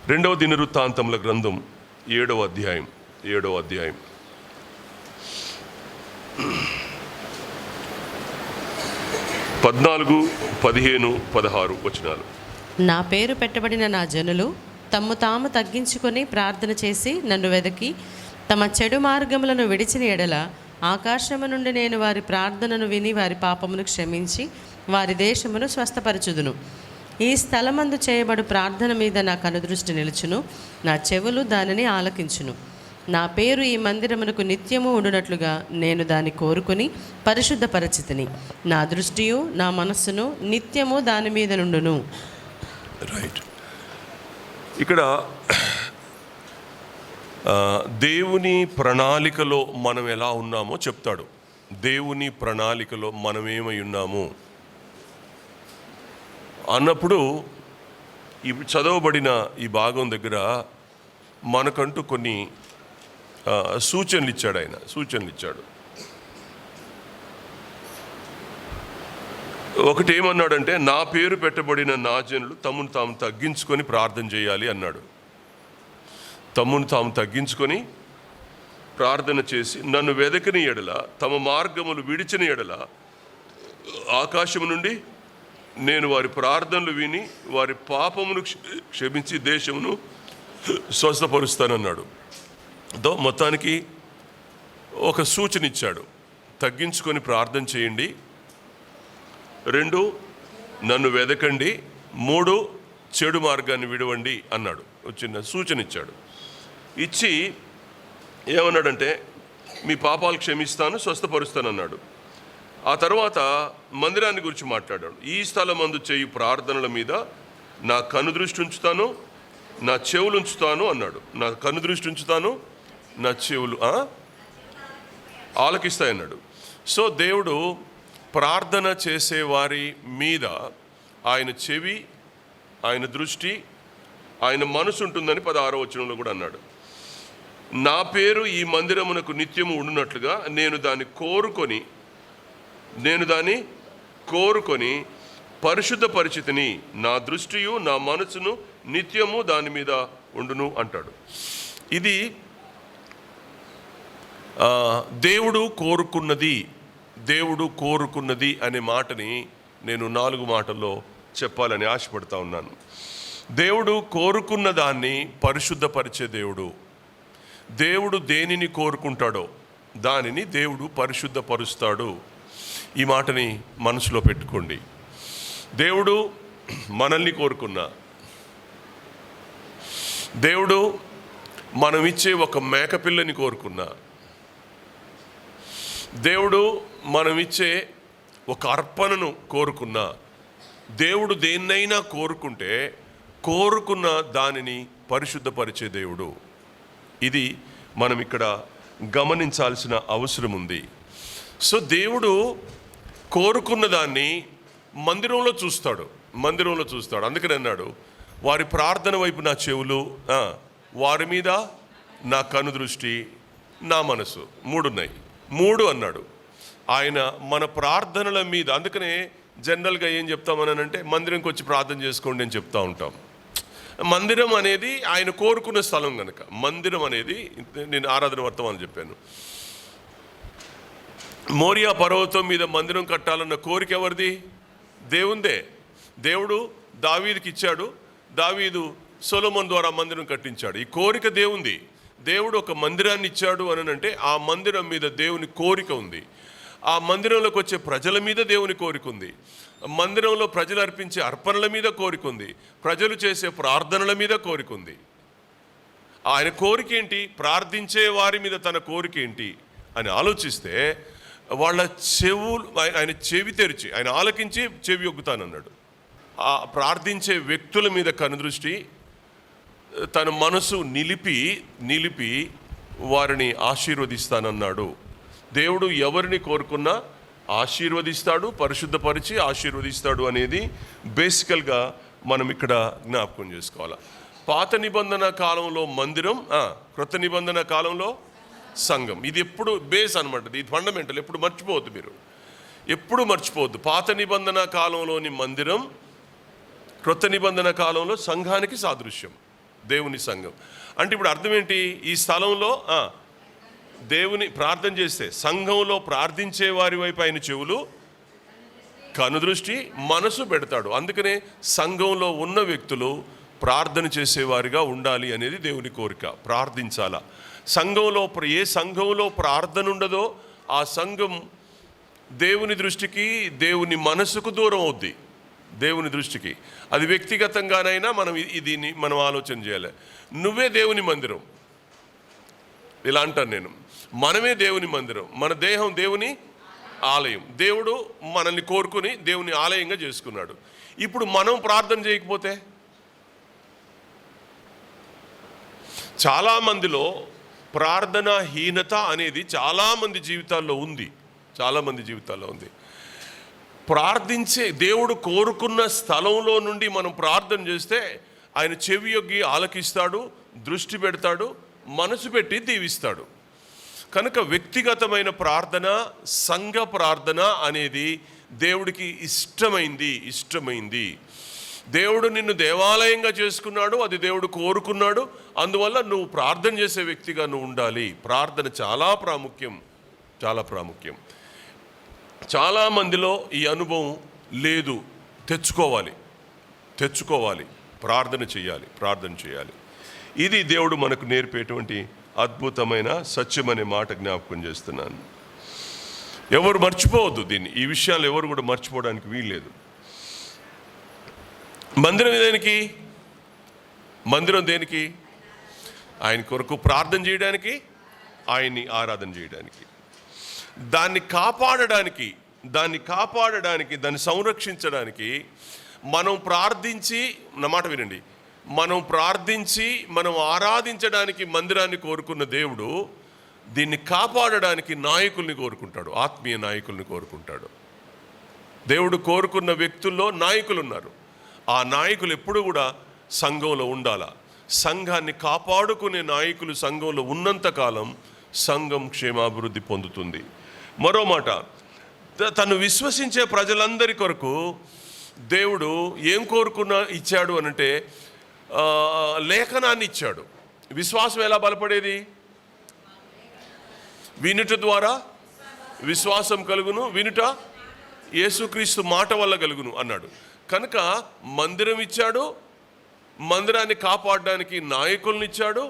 రెండవ దినవృత్తాంతముల గ్రంథం 7వ అధ్యాయం 14, 15, 16 వచనాలు. నా పేరు పెట్టబడిన నా జనులు తమ్ము తాము తగ్గించుకొని ప్రార్థన చేసి నన్ను వెదకి తమ చెడు మార్గములను విడిచిన ఎడల ఆకాశము నుండి నేను వారి ప్రార్థనను విని వారి పాపమును క్షమించి వారి దేశమును స్వస్థపరచుదును. ఈ స్థలమందు చేయబడు ప్రార్థన మీద నా కనుదృష్టి నిలుచును, నా చెవులు దానిని ఆలకించును. నా పేరు ఈ మందిరమునకు నిత్యము ఉండునట్లుగా నేను దాన్ని కోరుకుని పరిశుద్ధపరచితిని. నా దృష్టియు నా మనస్సును నిత్యము దాని మీద నుండును. రైట్. ఇక్కడ దేవుని ప్రణాళికలో మనం ఎలా ఉన్నామో చెప్తాడు. దేవుని ప్రణాళికలో మనం ఏమై ఉన్నాము అన్నప్పుడు ఇప్పుడు చదవబడిన ఈ భాగం దగ్గర మనకంటూ కొన్ని సూచనలు ఇచ్చాడు. ఒకటి ఏమన్నాడంటే, నా పేరు పెట్టబడిన నా జనులు తమను తాము తగ్గించుకొని ప్రార్థన చేయాలి అన్నాడు. తమను తాము తగ్గించుకొని ప్రార్థన చేసి నన్ను వెదకని ఎడల, తమ మార్గములు విడిచిన ఎడల ఆకాశము నుండి నేను వారి ప్రార్థనలు విని వారి పాపమును క్షమించి దేశమును స్వస్థపరుస్తానన్నాడు. మొత్తానికి ఒక సూచన ఇచ్చాడు. తగ్గించుకొని ప్రార్థన చేయండి, 2 నన్ను వెదకండి, 3 చెడు మార్గాన్ని విడవండి అన్నాడు. చిన్న సూచన ఇచ్చాడు. ఇచ్చి ఏమన్నాడంటే, మీ పాపాలు క్షమిస్తాను, స్వస్థపరుస్తానన్నాడు. ఆ తర్వాత మందిరాన్ని గురించి మాట్లాడాడు. ఈ స్థలమందు చేయు ప్రార్థనల మీద నా కనుదృష్టి ఉంచుతాను, నా చెవులు ఉంచుతాను అన్నాడు. నా కనుదృష్టి ఉంచుతాను, నా చెవులు ఆలకిస్తాయన్నాడు. సో దేవుడు ప్రార్థన చేసేవారి మీద ఆయన చెవి, ఆయన దృష్టి, ఆయన మనసు ఉంటుందని 16వ వచనంలో కూడా అన్నాడు. నా పేరు ఈ మందిరమునకు నిత్యము ఉండునట్లుగా నేను దాన్ని కోరుకొని పరిశుద్ధపరిచితిని. నా దృష్టియు నా మనసును నిత్యము దాని మీద ఉండును అంటాడు. ఇది దేవుడు కోరుకున్నది అనే మాటని నేను 4 మాటల్లో చెప్పాలని ఆశపడతా ఉన్నాను. దేవుడు కోరుకున్న దాన్ని పరిశుద్ధపరిచే దేవుడు దేనిని కోరుకుంటాడో దానిని దేవుడు పరిశుద్ధపరుస్తాడు. ఈ మాటని మనసులో పెట్టుకోండి. దేవుడు మనల్ని కోరుకున్నా, దేవుడు మనం ఇచ్చే ఒక మేకపిల్లని కోరుకున్నా, దేవుడు మనం ఇచ్చే ఒక అర్పణను కోరుకున్నా, దేవుడు దేన్నైనా కోరుకుంటే కోరుకున్న దానిని పరిశుద్ధపరిచే దేవుడు. ఇది మనం ఇక్కడ గమనించాల్సిన అవసరం ఉంది. సో దేవుడు కోరుకున్న దాన్ని మందిరంలో చూస్తాడు. అందుకని అన్నాడు, వారి ప్రార్థన వైపు నా చెవులు, వారి మీద నా కనుదృష్టి, నా మనసు, 3 ఉన్నాయి. 3 అన్నాడు. ఆయన మన ప్రార్థనల మీద, అందుకనే జనరల్గా ఏం చెప్తామనంటే మందిరంకి వచ్చి ప్రార్థన చేసుకోండి అని చెప్తా ఉంటాం. మందిరం అనేది ఆయన కోరుకున్న స్థలం కనుక, మందిరం అనేది, నేను ఆరాధన వర్తమానం చెప్పాను, మోరియా పర్వతం మీద మందిరం కట్టాలన్న కోరిక ఎవరిది? దేవుందే. దేవుడు దావీదుకి ఇచ్చాడు, దావీదు సొలొమోను ద్వారా మందిరం కట్టించాడు. ఈ కోరిక దేవుంది. దేవుడు ఒక మందిరాన్ని ఇచ్చాడు అని అంటే ఆ మందిరం మీద దేవుని కోరిక ఉంది. ఆ మందిరంలోకి వచ్చే ప్రజల మీద దేవుని కోరిక ఉంది. మందిరంలో ప్రజలు అర్పించే అర్పణల మీద కోరిక ఉంది. ప్రజలు చేసే ప్రార్థనల మీద కోరిక ఉంది. ఆయన కోరిక ఏంటి? ప్రార్థించే వారి మీద తన కోరిక ఏంటి అని ఆలోచిస్తే వాళ్ళ చెవులు, ఆయన చెవి తెరిచి, ఆయన ఆలకించి చెవి ఒగ్గుతానన్నాడు. ఆ ప్రార్థించే వ్యక్తుల మీద కనుదృష్టి, తన మనసు నిలిపి వారిని ఆశీర్వదిస్తానన్నాడు. దేవుడు ఎవరిని కోరుకున్నా ఆశీర్వదిస్తాడు, పరిశుద్ధపరిచి ఆశీర్వదిస్తాడు అనేది బేసికల్గా మనం ఇక్కడ జ్ఞాపకం చేసుకోవాలి. పాత నిబంధన కాలంలో మందిరం, క్రొత్త నిబంధన కాలంలో సంఘం. ఇది ఎప్పుడు బేస్ అనమాట, ఇది ఫండమెంటల్. ఎప్పుడు మర్చిపోవద్దు, మీరు ఎప్పుడు మర్చిపోవద్దు. పాత నిబంధన కాలంలోని మందిరం క్రొత్త నిబంధన కాలంలో సంఘానికి సాదృశ్యం. దేవుని సంఘం. అంటే ఇప్పుడు అర్థం ఏంటి? ఈ స్థలంలో దేవుని ప్రార్థన చేస్తే, సంఘంలో ప్రార్థించే వారి వైపు ఆయన చెవులు, కనుదృష్టి, మనసు పెడతాడు. అందుకనే సంఘంలో ఉన్న వ్యక్తులు ప్రార్థన చేసేవారిగా ఉండాలి అనేది దేవుని కోరిక. ప్రార్థించాలా. సంఘంలో ఏ సంఘంలో ప్రార్థన ఉండదో ఆ సంఘం దేవుని దృష్టికి, దేవుని మనసుకు దూరం అవుద్ది. దేవుని దృష్టికి అది వ్యక్తిగతంగానైనా దీన్ని మనం ఆలోచన చేయాలి. నువ్వే దేవుని మందిరం. ఇలా అంటాను నేను, మనమే దేవుని మందిరం. మన దేహం దేవుని ఆలయం. దేవుడు మనల్ని కోరుకుని దేవుని ఆలయంగా చేసుకున్నాడు. ఇప్పుడు మనం ప్రార్థన చేయకపోతే, చాలామందిలో ప్రార్థనాహీనత అనేది చాలామంది జీవితాల్లో ఉంది. ప్రార్థించే దేవుడు కోరుకున్న స్థలంలో నుండి మనం ప్రార్థన చేస్తే ఆయన చెవి యొగ్గి ఆలకిస్తాడు, దృష్టి పెడతాడు, మనసు పెట్టి దీవిస్తాడు. కనుక వ్యక్తిగతమైన ప్రార్థన, సంఘ ప్రార్థన అనేది దేవుడికి ఇష్టమైంది. దేవుడు నిన్ను దేవాలయంగా చేసుకున్నాడు, అది దేవుడు కోరుకున్నాడు. అందువల్ల నువ్వు ప్రార్థన చేసే వ్యక్తిగా నువ్వు ఉండాలి. ప్రార్థన చాలా ప్రాముఖ్యం. చాలామందిలో ఈ అనుభవం లేదు. తెచ్చుకోవాలి. ప్రార్థన చేయాలి. ఇది దేవుడు మనకు నేర్పేటువంటి అద్భుతమైన సత్యమనే మాట జ్ఞాపకం చేస్తున్నాను. ఎవరు మర్చిపోవద్దు దీన్ని. ఈ విషయాలు ఎవరు కూడా మర్చిపోవడానికి వీల్లేదు. మందిరం దేనికి? ఆయన కొరకు ప్రార్థన చేయడానికి, ఆయన్ని ఆరాధన చేయడానికి, దాన్ని కాపాడడానికి, దాన్ని సంరక్షించడానికి మనం ప్రార్థించి, నా మాట వినండి, మనం ఆరాధించడానికి మందిరాన్ని కోరుకున్న దేవుడు దీన్ని కాపాడడానికి నాయకుల్ని కోరుకుంటాడు, ఆత్మీయ నాయకుల్ని కోరుకుంటాడు. దేవుడు కోరుకున్న వ్యక్తుల్లో నాయకులు ఉన్నారు. ఆ నాయకులు ఎప్పుడు కూడా సంఘంలో ఉండాలా. సంఘాన్ని కాపాడుకునే నాయకులు సంఘంలో ఉన్నంతకాలం సంఘం క్షేమాభివృద్ధి పొందుతుంది. మరో మాట, తను విశ్వసించే ప్రజలందరి కొరకు దేవుడు ఏం ఇచ్చాడు అనంటే లేఖనాన్ని ఇచ్చాడు. విశ్వాసం ఎలా బలపడేది? వినుట ద్వారా విశ్వాసం కలుగును, వినుట యేసుక్రీస్తు మాట వల్ల కలుగును అన్నాడు. కనుక మందిరం ఇచ్చాడు, మందిరాన్ని కాపాడడానికి నాయకుల్ని ఇచ్చాడు,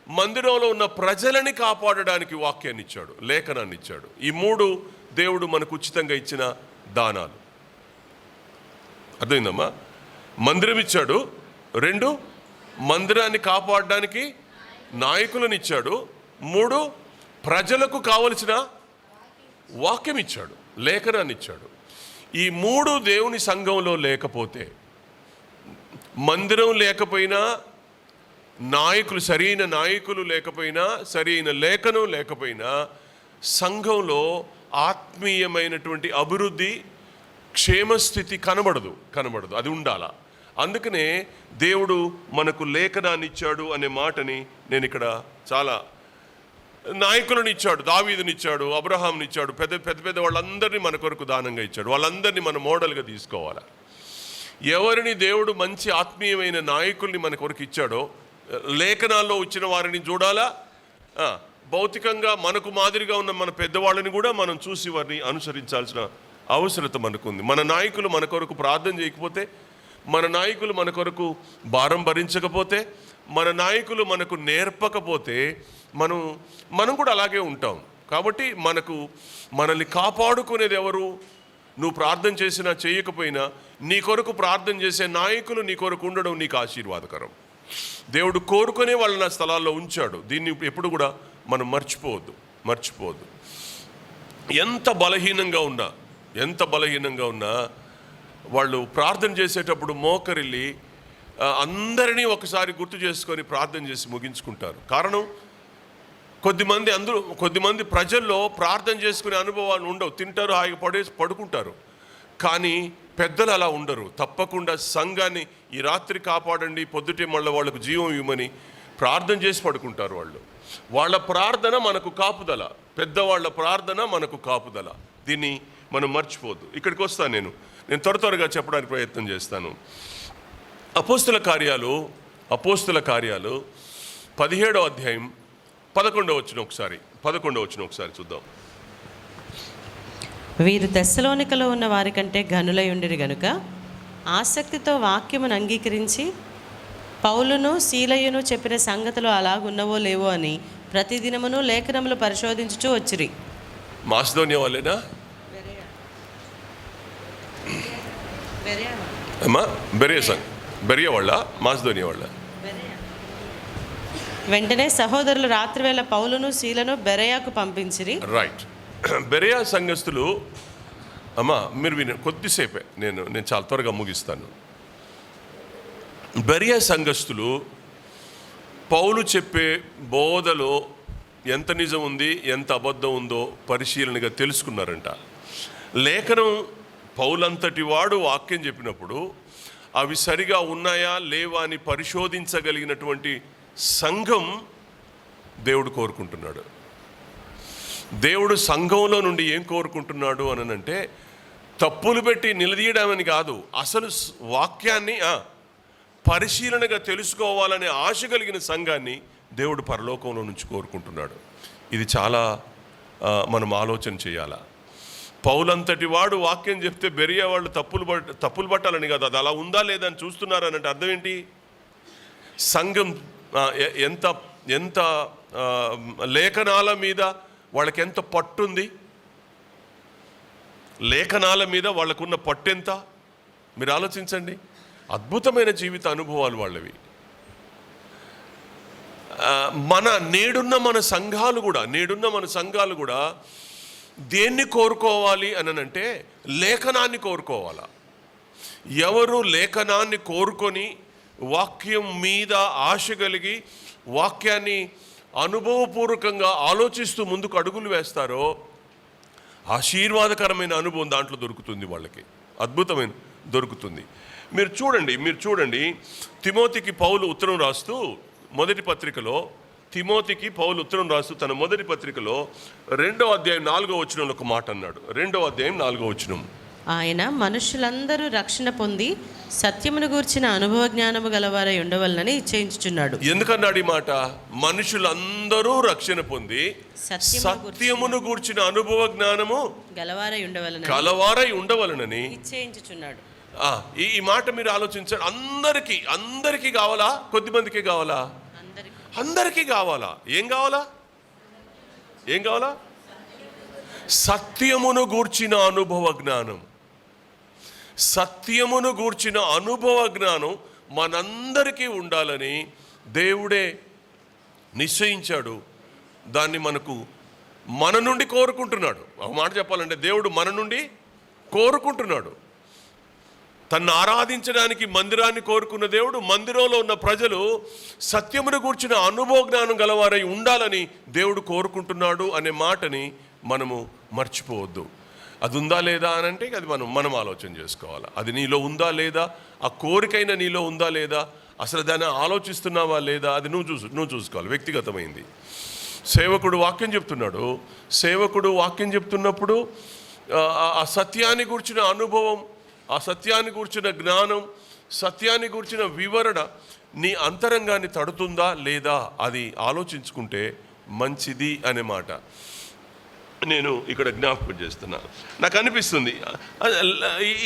మందిరంలో ఉన్న ప్రజలని కాపాడడానికి వాక్యాన్ని ఇచ్చాడు, లేఖనాన్ని ఇచ్చాడు. ఈ 3 దేవుడు మనకు ఉచితంగా ఇచ్చిన దానాలు. అర్థమైందమ్మా? మందిరం ఇచ్చాడు, 2 మందిరాన్ని కాపాడడానికి నాయకులను ఇచ్చాడు, 3 ప్రజలకు కావలసిన వాక్యం ఇచ్చాడు, లేఖనాన్ని ఇచ్చాడు. ఈ 3 దేవుని సంఘంలో లేకపోతే, మందిరం లేకపోయినా, సరైన నాయకులు లేకపోయినా, సరైన లేఖనం లేకపోయినా, సంఘంలో ఆత్మీయమైనటువంటి అభివృద్ధి, క్షేమస్థితి కనబడదు. అది ఉండాలా. అందుకనే దేవుడు మనకు లేఖనాన్ని ఇచ్చాడు అనే మాటని నేను ఇక్కడ చాలా, నాయకులను ఇచ్చాడు, దావీదుని ఇచ్చాడు, అబ్రహాంని ఇచ్చాడు, పెద్ద వాళ్ళందరినీ మన కొరకు దానంగా ఇచ్చాడు. వాళ్ళందరినీ మన మోడల్గా తీసుకోవాలి. ఎవరిని దేవుడు మంచి ఆత్మీయమైన నాయకుల్ని మన కొరకు ఇచ్చాడో, లేఖనాల్లో వచ్చిన వారిని చూడాలా, భౌతికంగా మనకు మాదిరిగా ఉన్న మన పెద్దవాళ్ళని కూడా మనం చూసి వారిని అనుసరించాల్సిన అవసరత మనకుంది. మన నాయకులు మన కొరకు ప్రార్థన చేయకపోతే, మన నాయకులు మన కొరకు భారం భరించకపోతే, మన నాయకులు మనకు నేర్పకపోతే మనం కూడా అలాగే ఉంటాం. కాబట్టి మనల్ని కాపాడుకునేది ఎవరు? నువ్వు ప్రార్థన చేసినా చేయకపోయినా నీ కొరకు ప్రార్థన చేసే నాయకులు నీ కొరకు ఉండడం నీకు ఆశీర్వాదకరం. దేవుడు కోరుకునే వాళ్ళని ఆ స్థలాల్లో ఉంచాడు. దీన్ని ఎప్పుడు కూడా మనం మర్చిపోవద్దు. ఎంత బలహీనంగా ఉన్నా వాళ్ళు ప్రార్థన చేసేటప్పుడు మోకరిల్లి అందరినీ ఒకసారి గుర్తు చేసుకొని ప్రార్థన చేసి ముగించుకుంటారు. కారణం, కొద్దిమంది ప్రజల్లో ప్రార్థన చేసుకునే అనుభవాలు ఉండవు. తింటారు, హాయిగా పడుకుంటారు. కానీ పెద్దలు అలా ఉండరు. తప్పకుండా సంఘాన్ని ఈ రాత్రి కాపాడండి, పొద్దుటే మళ్ళీ వాళ్ళకు జీవం ఇవ్వమని ప్రార్థన చేసి పడుకుంటారు. వాళ్ళ ప్రార్థన మనకు కాపుదల, పెద్దవాళ్ళ ప్రార్థన మనకు కాపుదల. దీన్ని మనం మర్చిపోవద్దు. ఇక్కడికి వస్తాను. నేను త్వరగా చెప్పడానికి ప్రయత్నం చేస్తాను. అపోస్తల కార్యాలు అపోస్తుల కార్యాలు 17వ అధ్యాయం 11వ వచనం ఒకసారి చూద్దాం. వీరు తెస్సలోనికలో ఉన్న వారి కంటే ఘనులై ఉండిరి గనుక ఆసక్తితో వాక్యమును అంగీకరించి పౌలును శీలయును చెప్పిన సంగతులు అలాగున్నవో లేవో అని ప్రతిదినమును లేఖనములు పరిశోధించుచూ వచ్చిరి. మాసిదోనియా వాళ్ళేనా అమ్మా? బెరియా వాళ్ళ, మాసిదోనియా వాళ్ళ? వెంటనే సహోదరులు రాత్రివేళ పౌలును శీలను బెరయాకు పంపించిరి. రైట్. బెరియా సంఘస్థులు, అమ్మా మీరు విన కొద్దిసేపే, నేను చాలా త్వరగా ముగిస్తాను. బెరియా సంఘస్థులు పౌలు చెప్పే బోధలో ఎంత నిజం ఉంది, ఎంత అబద్ధం ఉందో పరిశీలనగా తెలుసుకున్నారంట. లేఖనం పౌలంతటి వాడు వాక్యం చెప్పినప్పుడు అవి సరిగా ఉన్నాయా లేవా అని పరిశోధించగలిగినటువంటి సంఘం దేవుడు కోరుకుంటున్నాడు. దేవుడు సంఘంలో నుండి ఏం కోరుకుంటున్నాడు అనంటే తప్పులు పెట్టి నిలదీయడామని కాదు, అసలు వాక్యాన్ని పరిశీలనగా తెలుసుకోవాలనే ఆశ కలిగిన సంఘాన్ని దేవుడు పరలోకంలో నుంచి కోరుకుంటున్నాడు. ఇది చాలా మనం ఆలోచన చేయాలా. పౌలంతటి వాడు వాక్యం చెప్తే బెరియా వాళ్ళు తప్పులు పట్టాలని కాదు, అది అలా ఉందా లేదా అని చూస్తున్నారనంటే అర్థం ఏంటి? సంఘం ఎంత ఎంత లేఖనాల మీద వాళ్ళకి ఎంత పట్టుంది, లేఖనాల మీద వాళ్ళకున్న పట్టెంత మీరు ఆలోచించండి. అద్భుతమైన జీవిత అనుభవాలు వాళ్ళవి. నేడున్న మన సంఘాలు కూడా దేన్ని కోరుకోవాలి అనంటే లేఖనాన్ని కోరుకోవాలా. ఎవరు లేఖనాన్ని కోరుకొని వాక్యం మీద ఆశ కలిగి వాక్యాన్ని అనుభవపూర్వకంగా ఆలోచిస్తూ ముందుకు అడుగులు వేస్తారో ఆశీర్వాదకరమైన అనుభవం దాంట్లో దొరుకుతుంది, వాళ్ళకి అద్భుతమైన దొరుకుతుంది. మీరు చూడండి తిమోతికి పౌలు ఉత్తరం రాస్తూ తన మొదటి పత్రికలో 2వ అధ్యాయం 4వ వచనంలో ఒక మాట అన్నాడు. 2వ అధ్యాయం 4వ వచనం, ఆయన మనుషులందరూ రక్షణ పొంది సత్యమును గూర్చిన అనుభవ జ్ఞానము గలవారై ఉండవలనని ఇచ్చేయించుచున్నాడు. ఎందుకన్నాడు ఈ మాట? మనుషులందరూ రక్షణ పొంది సత్యమును గూర్చిన అనుభవ జ్ఞానము గలవారై ఉండవలనని ఇచ్చేయించుచున్నాడు. ఈ మాట మీరు ఆలోచించండి. అందరికీ కావాలా? కొద్దిమందికి కావాలా? అందరికీ కావాలా? ఏం కావాలా? సత్యమును గూర్చిన అనుభవ జ్ఞానం. సత్యమును గూర్చిన అనుభవ జ్ఞానం మనందరికీ ఉండాలని దేవుడే నిశ్చయించాడు. దాన్ని మన నుండి కోరుకుంటున్నాడు. ఒక మాట చెప్పాలంటే దేవుడు మన నుండి కోరుకుంటున్నాడు. తన్ను ఆరాధించడానికి మందిరాన్ని కోరుకున్న దేవుడు మందిరంలో ఉన్న ప్రజలు సత్యమును గూర్చిన అనుభవ జ్ఞానం గలవారై ఉండాలని దేవుడు కోరుకుంటున్నాడు అనే మాటని మనము మర్చిపోవద్దు. అది ఉందా లేదా అని అంటే అది మనం ఆలోచన చేసుకోవాలి. అది నీలో ఉందా లేదా, ఆ కోరికైనా నీలో ఉందా లేదా, అసలు దాన్ని ఆలోచిస్తున్నావా లేదా, అది నువ్వు చూసుకోవాలి. వ్యక్తిగతమైంది. సేవకుడు వాక్యం చెప్తున్నప్పుడు ఆ సత్యాన్ని గూర్చిన అనుభవం, ఆ సత్యాన్ని గూర్చిన జ్ఞానం, సత్యాన్ని గూర్చిన వివరణ నీ అంతరంగాన్ని తడుతుందా లేదా అది ఆలోచించుకుంటే మంచిది అనే మాట నేను ఇక్కడ జ్ఞాపకం చేస్తున్నా. నాకు అనిపిస్తుంది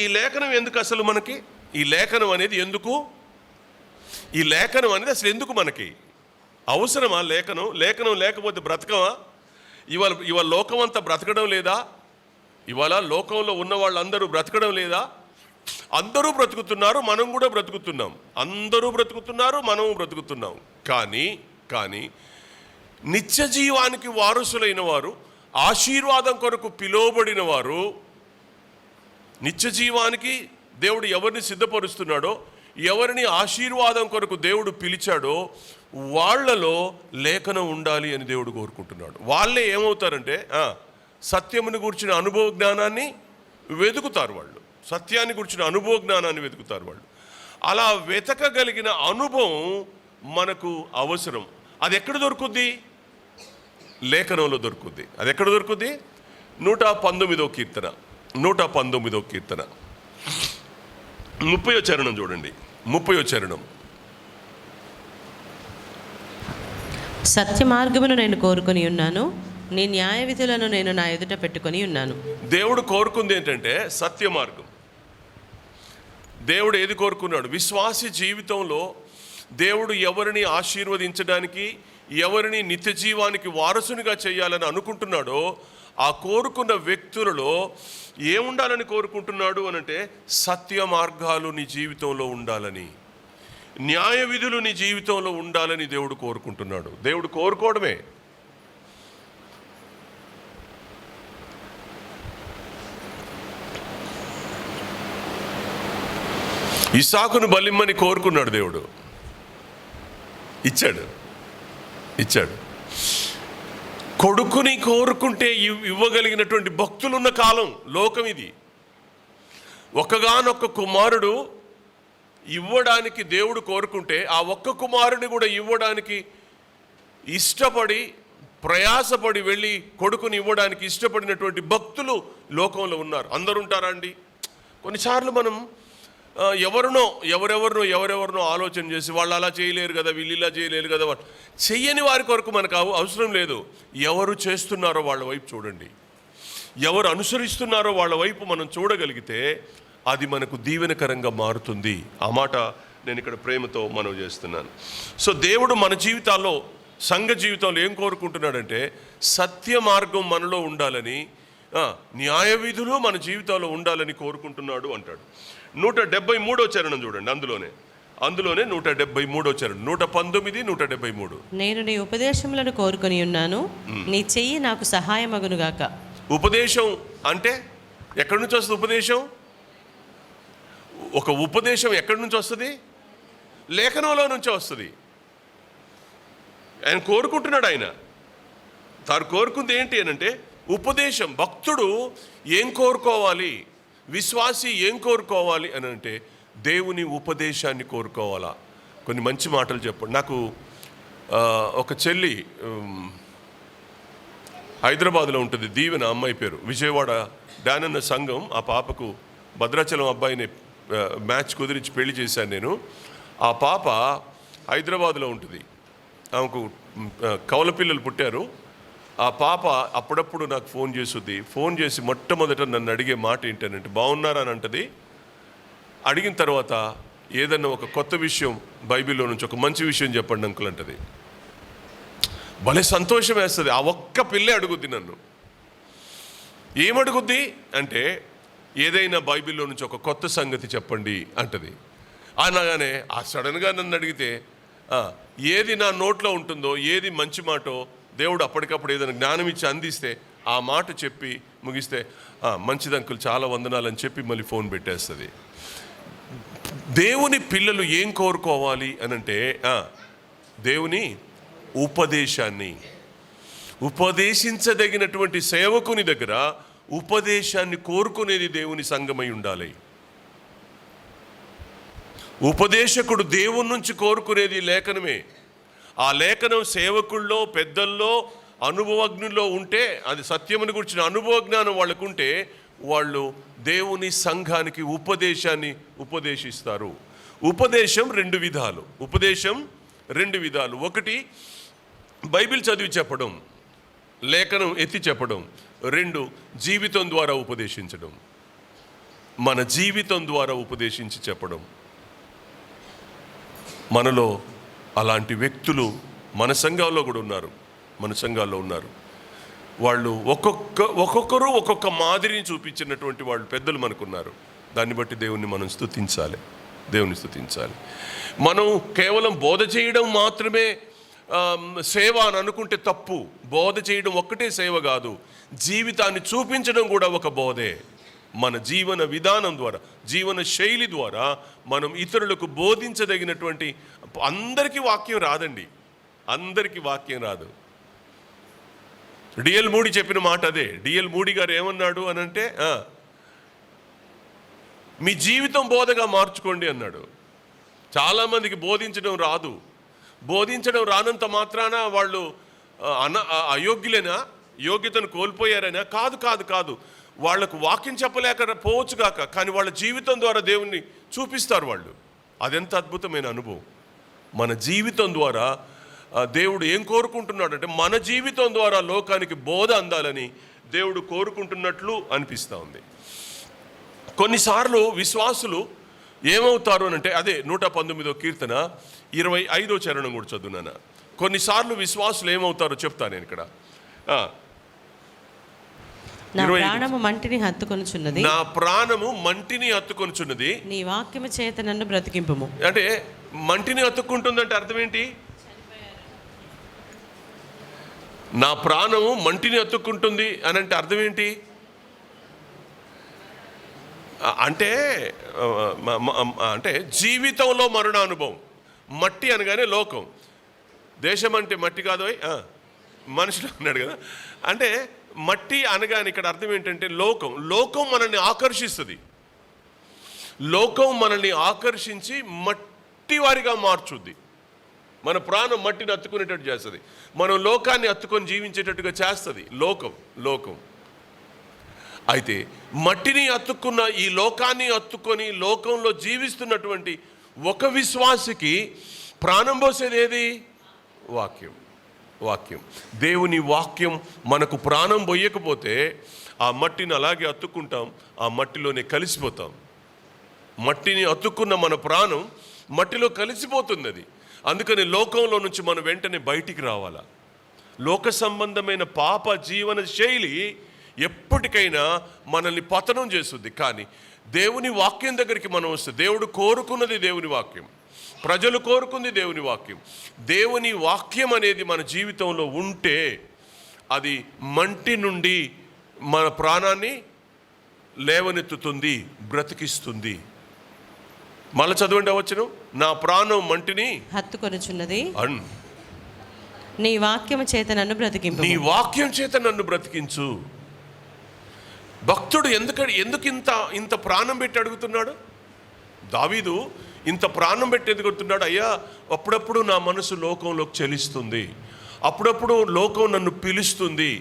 ఈ లేఖనం ఎందుకు అసలు మనకి, ఈ లేఖనం అనేది అసలు ఎందుకు మనకి అవసరమా? లేఖనం లేకపోతే బ్రతకమా? ఇవాళ లోకం అంతా బ్రతకడం లేదా? ఇవాళ లోకంలో ఉన్న వాళ్ళందరూ బ్రతకడం లేదా? అందరూ బ్రతుకుతున్నారు, మనం కూడా బ్రతుకుతున్నాం. అందరూ బ్రతుకుతున్నారు, మనము బ్రతుకుతున్నాం. కానీ నిత్య జీవానికి వారసులైన వారు, ఆశీర్వాదం కొరకు పిలువబడిన వారు, నిత్య జీవానికి దేవుడు ఎవరిని సిద్ధపరుస్తున్నాడో, ఎవరిని ఆశీర్వాదం కొరకు దేవుడు పిలిచాడో వాళ్ళలో లేఖనం ఉండాలి అని దేవుడు కోరుకుంటున్నాడు. వాళ్ళే ఏమవుతారంటే సత్యమును గూర్చిన అనుభవ జ్ఞానాన్ని వెతుకుతారు. వాళ్ళు సత్యాన్ని గురించిన అనుభవ జ్ఞానాన్ని వెతుకుతారు. వాళ్ళు అలా వెతకగలిగిన అనుభవం మనకు అవసరం. అది ఎక్కడ దొరుకుద్ది? లేఖనంలో దొరుకుద్ది. అది ఎక్కడ దొరుకుద్ది? 119వ కీర్తన 30వ చరణం చూడండి. 30వ చరణం సత్య మార్గమును నేను కోరుకొని ఉన్నాను, నీ న్యాయ విధులను నేను నా ఎదుట పెట్టుకొని ఉన్నాను. దేవుడు కోరుకుంది ఏంటంటే సత్య మార్గం. దేవుడు ఏది కోరుకున్నాడు? విశ్వాసి జీవితంలో దేవుడు ఎవరిని ఆశీర్వదించడానికి, ఎవరిని నిత్య జీవానికి వారసునిగా చేయాలని అనుకుంటున్నాడో ఆ కోరుకున్న వ్యక్తులలో ఏముండాలని కోరుకుంటున్నాడు అనంటే సత్య మార్గాలు నీ జీవితంలో ఉండాలని, న్యాయ విధులు నీ జీవితంలో ఉండాలని దేవుడు కోరుకుంటున్నాడు. దేవుడు కోరుకోవడమే. ఇస్సాకును బలిమ్మని కోరుకున్నాడు దేవుడు, ఇచ్చాడు. కొడుకుని కోరుకుంటే ఇవ్వగలిగినటువంటి భక్తులున్న కాలం లోకం ఇది. ఒక్కగానొక్క కుమారుడు ఇవ్వడానికి దేవుడు కోరుకుంటే ఆ ఒక్క కుమారుని కూడా ఇవ్వడానికి ఇష్టపడి ప్రయాసపడి వెళ్ళి కొడుకుని ఇవ్వడానికి ఇష్టపడినటువంటి భక్తులు లోకంలో ఉన్నారు. అందరూ ఉంటారా అండి? కొన్నిసార్లు మనం ఎవరెవరినో ఆలోచన చేసి వాళ్ళు అలా చేయలేరు కదా, వీళ్ళు ఇలా చేయలేరు కదా, వాళ్ళు చెయ్యని వారి కొరకు మనకు అవసరం లేదు. ఎవరు చేస్తున్నారో వాళ్ళ వైపు చూడండి, ఎవరు అనుసరిస్తున్నారో వాళ్ళ వైపు మనం చూడగలిగితే అది మనకు దీవెనకరంగా మారుతుంది. ఆ మాట నేను ఇక్కడ ప్రేమతో మనవి చేస్తున్నాను. సో దేవుడు మన జీవితాల్లో, సంఘ జీవితంలో ఏం కోరుకుంటున్నాడంటే సత్య మార్గం మనలో ఉండాలని, న్యాయ విధులు మన జీవితంలో ఉండాలని కోరుకుంటున్నాడు అంటాడు. 173వ చరణం చూడండి, అందులోనే 173వ చరణం, 119, 173. నేను నీ ఉపదేశములను కోరుకొని ఉన్నాను, నీ చెయ్యి నాకు సహాయమగునుగాక. ఉపదేశం అంటే ఎక్కడి నుంచి వస్తుంది? ఒక ఉపదేశం ఎక్కడి నుంచి వస్తుంది? లేఖనంలో నుంచే వస్తుంది. ఆయన కోరుకుంటున్నాడు. తాను కోరుకుంది ఏంటి అనంటే ఉపదేశం. భక్తుడు ఏం కోరుకోవాలి, విశ్వాసి ఏం కోరుకోవాలి అని అంటే దేవుని ఉపదేశాన్ని కోరుకోవాలా. కొన్ని మంచి మాటలు చెప్పండి. నాకు ఒక చెల్లి హైదరాబాద్లో ఉంటుంది, దీవెన అమ్మాయి పేరు, విజయవాడ డానన్న సంఘం. ఆ పాపకు భద్రాచలం అబ్బాయిని మ్యాచ్ కుదిరించి పెళ్లి చేశాను నేను. ఆ పాప హైదరాబాద్లో ఉంటుంది. ఆమెకు కవల పిల్లలు పుట్టారు. ఆ పాప అప్పుడప్పుడు నాకు ఫోన్ చేసి మొట్టమొదట నన్ను అడిగే మాట ఏంటనంటే బాగున్నారా అని అంటది. అడిగిన తర్వాత ఏదన్నా ఒక కొత్త విషయం బైబిల్లో నుంచి ఒక మంచి విషయం చెప్పండి అంకుల్ అంటది. భలే సంతోషం వేస్తుంది. ఆ ఒక్క పిల్లే అడుగుద్ది నన్ను. ఏమడుగుద్ది అంటే ఏదైనా బైబిల్లో నుంచి ఒక కొత్త సంగతి చెప్పండి అంటది. అనగానే ఆ సడన్గా నన్ను అడిగితే ఏది నా నోట్లో ఉంటుందో, ఏది మంచి మాటో దేవుడు అప్పటికప్పుడు ఏదైనా జ్ఞానం ఇచ్చి అందిస్తే ఆ మాట చెప్పి ముగిస్తే మంచిది అంకుల్, చాలా వందనాలని చెప్పి మళ్ళీ ఫోన్ పెట్టేస్తుంది. దేవుని పిల్లలు ఏం కోరుకోవాలి అనంటే దేవుని ఉపదేశాన్ని. ఉపదేశించదగినటువంటి సేవకుని దగ్గర ఉపదేశాన్ని కోరుకునేది దేవుని సంఘమై ఉండాలి. ఉపదేశకుడు దేవుని నుంచి కోరుకునేది లేఖనమే. ఆ లేఖనం సేవకుల్లో, పెద్దల్లో, అనుభవజ్ఞుల్లో ఉంటే, అది సత్యముని గురించిన అనుభవ జ్ఞానం వాళ్ళకుంటే వాళ్ళు దేవుని సంఘానికి ఉపదేశాన్ని ఉపదేశిస్తారు. ఉపదేశం రెండు విధాలు. ఒకటి బైబిల్ చదివి చెప్పడం, లేఖనం ఎత్తి చెప్పడం. 2 జీవితం ద్వారా ఉపదేశించడం, మన జీవితం ద్వారా ఉపదేశించి చెప్పడం. మనలో అలాంటి వ్యక్తులు మన సంఘాల్లో కూడా ఉన్నారు. వాళ్ళు ఒక్కొక్కరు ఒక్కొక్క మాదిరిని చూపించినటువంటి వాళ్ళు పెద్దలు మనకున్నారు. దాన్ని బట్టి దేవుని మనం స్తుతించాలి. మనం కేవలం బోధ చేయడం మాత్రమే సేవ అని అనుకుంటే తప్పు. బోధ చేయడం ఒక్కటే సేవ కాదు, జీవితాన్ని చూపించడం కూడా ఒక బోధే. మన జీవన విధానం ద్వారా, జీవన శైలి ద్వారా మనం ఇతరులకు బోధించదగినటువంటి. అందరికీ వాక్యం రాదు. డిఎల్ మూడి చెప్పిన మాట అదే. డిఎల్ మూడి గారు ఏమన్నాడు అనంటే మీ జీవితం బోధగా మార్చుకోండి అన్నాడు. చాలామందికి బోధించడం రాదు. బోధించడం రానంత మాత్రాన వాళ్ళు అయోగ్యులేనా, యోగ్యతను కోల్పోయారైనా? కాదు. వాళ్లకు వాక్యం చెప్పలేకపోవచ్చు కాక, కానీ వాళ్ళ జీవితం ద్వారా దేవుణ్ణి చూపిస్తారు వాళ్ళు. అదెంత అద్భుతమైన అనుభవం. మన జీవితం ద్వారా దేవుడు ఏం కోరుకుంటున్నాడు అంటే మన జీవితం ద్వారా లోకానికి బోధ అందాలని దేవుడు కోరుకుంటున్నట్లు అనిపిస్తూ ఉంది. కొన్నిసార్లు విశ్వాసులు ఏమవుతారు అని అంటే, అదే 119వ కీర్తన 25వ చరణం కూడా చదువునాను. కొన్నిసార్లు విశ్వాసులు ఏమవుతారో చెప్తాను నేను ఇక్కడ. నా ప్రాణము మంటిని హత్తుకొనుచున్నది, నా ప్రాణము మంటిని హత్తుకొనుచున్నది, నీ వాక్యము చేత నన్ను బ్రతికింపుము. అంటే మంటిని హత్తుకుంటుందంటే అర్థం ఏంటి? నా ప్రాణము మంటిని హత్తుకుంటుంది అని అంటే అర్థం ఏంటి? అంటే అంటే జీవితంలో మరణానుభవం. మట్టి అనగానే లోకం, దేశం అంటే మట్టి కాదు, మనుషులు అన్నాడు కదా. అంటే మట్టి అనగానే ఇక్కడ అర్థం ఏంటంటే లోకం మనల్ని ఆకర్షిస్తుంది. లోకం మనల్ని ఆకర్షించి మట్టి వారిగా మార్చుద్ది. మన ప్రాణం మట్టిని హత్తుకునేటట్టు చేస్తుంది. మనం లోకాన్ని హత్తుకొని జీవించేటట్టుగా చేస్తుంది లోకం. అయితే మట్టిని హత్తుకున్న ఈ లోకాన్ని హత్తుకొని లోకంలో జీవిస్తున్నటువంటి ఒక విశ్వాసికి ప్రాణం పోసేది ఏది? వాక్యం. దేవుని వాక్యం మనకు ప్రాణం పోయకపోతే ఆ మట్టిని అలాగే హత్తుకుంటాం, ఆ మట్టిలోనే కలిసిపోతాం. మట్టిని హత్తుకున్న మన ప్రాణం మట్టిలో కలిసిపోతుంది. అది అందుకని లోకంలో నుంచి మనం వెంటనే బయటికి రావాలా. లోక సంబంధమైన పాప జీవన శైలి ఎప్పటికైనా మనల్ని పతనం చేస్తుంది. కానీ దేవుని వాక్యం దగ్గరికి మనం వస్తే, దేవుడు కోరుకున్నది దేవుని వాక్యం, ప్రజలు కోరుకుంది దేవుని వాక్యం. దేవుని వాక్యం అనేది మన జీవితంలో ఉంటే అది మంటి నుండి మన ప్రాణాన్ని లేవనెత్తుతుంది, బ్రతికిస్తుంది. మళ్ళీ చదవండి అవచ్చును. నా ప్రాణం మంటిని హత్తుకొనుచున్నది, నీ వాక్యము చేత నన్ను బ్రతికించు. నీ వాక్యం చేత నన్ను బ్రతికించు. భక్తుడు ఎందుకు ఇంత ప్రాణం పెట్టి అడుగుతున్నాడు? దావీదు ఇంత ప్రాణం పెట్టి ఎందుకు అడుగుతున్నాడు? అయ్యా, అప్పుడప్పుడు నా మనసు లోకంలోకి చెలిస్తుంది, అప్పుడప్పుడు లోకం నన్ను పిలుస్తుంది,